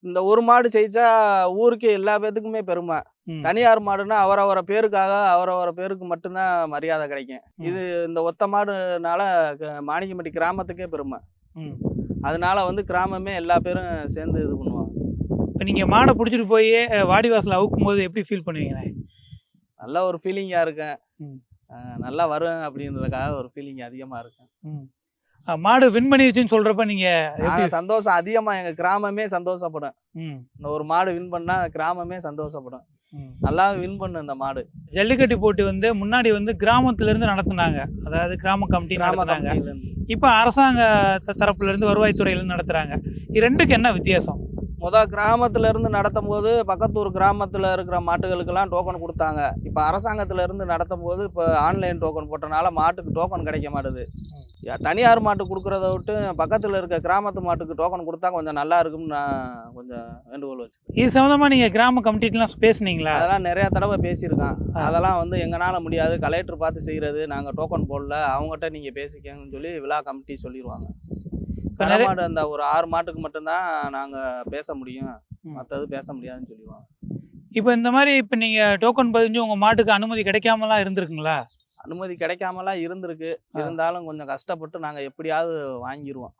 இந்த ஒரு மாடு ஜெயிச்சா ஊருக்கே எல்லா பேத்துக்குமே பெருமை. ம். தனியார் மாடுன்னா அவரவர பேருக்காக அவரவர பேருக்கு மட்டும் தான் மரியாதை கிடைக்கும். ம். இது இந்த ஒத்த மாடுனால மாணிக்கம்பட்டி கிராமத்துக்கே பெருமை. ம். அதனால வந்து கிராமமே எல்லா பேரும் சேர்ந்து இது பண்ணுவாங்க. இப்ப நீங்க மாட புடிச்சிட்டு போயி வாடிவாசல்ல அவுக்கும்போது எப்படி ஃபீல் பண்ணுவீங்கண்ணே? நல்ல ஒரு ஃபீலிங்கா இருக்கும். ம். நல்லா வரும் அப்படின்றதுக்காக ஒரு ஃபீலிங் அதிகமா இருக்கும். ம். மாடு வின் பண்ணிருச்சுன்னு சொல்றப்ப நீங்க எப்படி? நாங்க சந்தோஷம் அதிகமா எங்க கிராமமே சந்தோஷப்படும். ம். இந்த ஒரு மாடு வின் பண்ணா கிராமமே சந்தோஷப்படும். ம். நல்லா வின் பண்ணும் இந்த மாடு. ஜல்லிக்கட்டு போட்டி வந்து முன்னாடி வந்து கிராமத்துல இருந்து நடத்துனாங்க. அதாவது கிராம கமிட்டி கிராம நடத்துனாங்க. கமிட்டில இருந்து. இப்ப அரசாங்க தரப்புல இருந்து வருவாய்த்துறையில இருந்து நடத்துறாங்க. இது 2க்கும் என்ன வித்தியாசம்? கிராமத்துல இருந்து நடத்தும்போது பக்கத்து ஊர் கிராமத்துல இருக்கிற மாட்டுகளுக்கெல்லாம் டோக்கன் குடுத்தாங்க. இப்ப அரசாங்கத்துல இருந்து நடத்தும்போது இப்ப ஆன்லைன் டோக்கன் போட்டனால மாட்டுக்கு டோக்கன் கிடைக்க மாட்டுது. தனியார் மாட்டுக்கு குடுக்குறத விட்டு பக்கத்துல இருக்க கிராமத்து மாட்டுக்கு டோக்கன் குடுத்தா கொஞ்சம் நல்லா இருக்கும்னு நான் கொஞ்சம் வேண்டுகோள் வச்சுக்கிறேன். இது சம்பந்தமா நீங்க கிராம கமிட்டிலாம் பேசுனீங்களா? அதெல்லாம் நெறைய தடவ பேசியிருக்கேன். அதெல்லாம் வந்து எங்கனால முடியாது. கலெக்டர் பார்த்து செய்றது. நாங்க டோக்கன் போடல. அவங்கட்ட நீங்க பேசிக்கங்கன்னு சொல்லி விழா கமிட்டி சொல்லிருவாங்க. மாடு அந்த ஒரு 6 மாட்டுக்கு மட்டும் தான் நாங்க பேச முடியும். மத்தது பேச முடியாதுன்னு சொல்லிருவாங்க. இப்ப இந்த மாரி இப்ப நீங்க டோக்கன் பதிஞ்சு உங்க மாட்டுக்கு அனுமதி கிடைக்காமலாம் இருந்திருக்குங்களா? அனுமதி கிடைக்காமலாம் இருந்திருக்கு. இருந்தாலும் கொஞ்சம் கஷ்டப்பட்டு நாங்க எப்படியாவது வாங்கிருவோம்.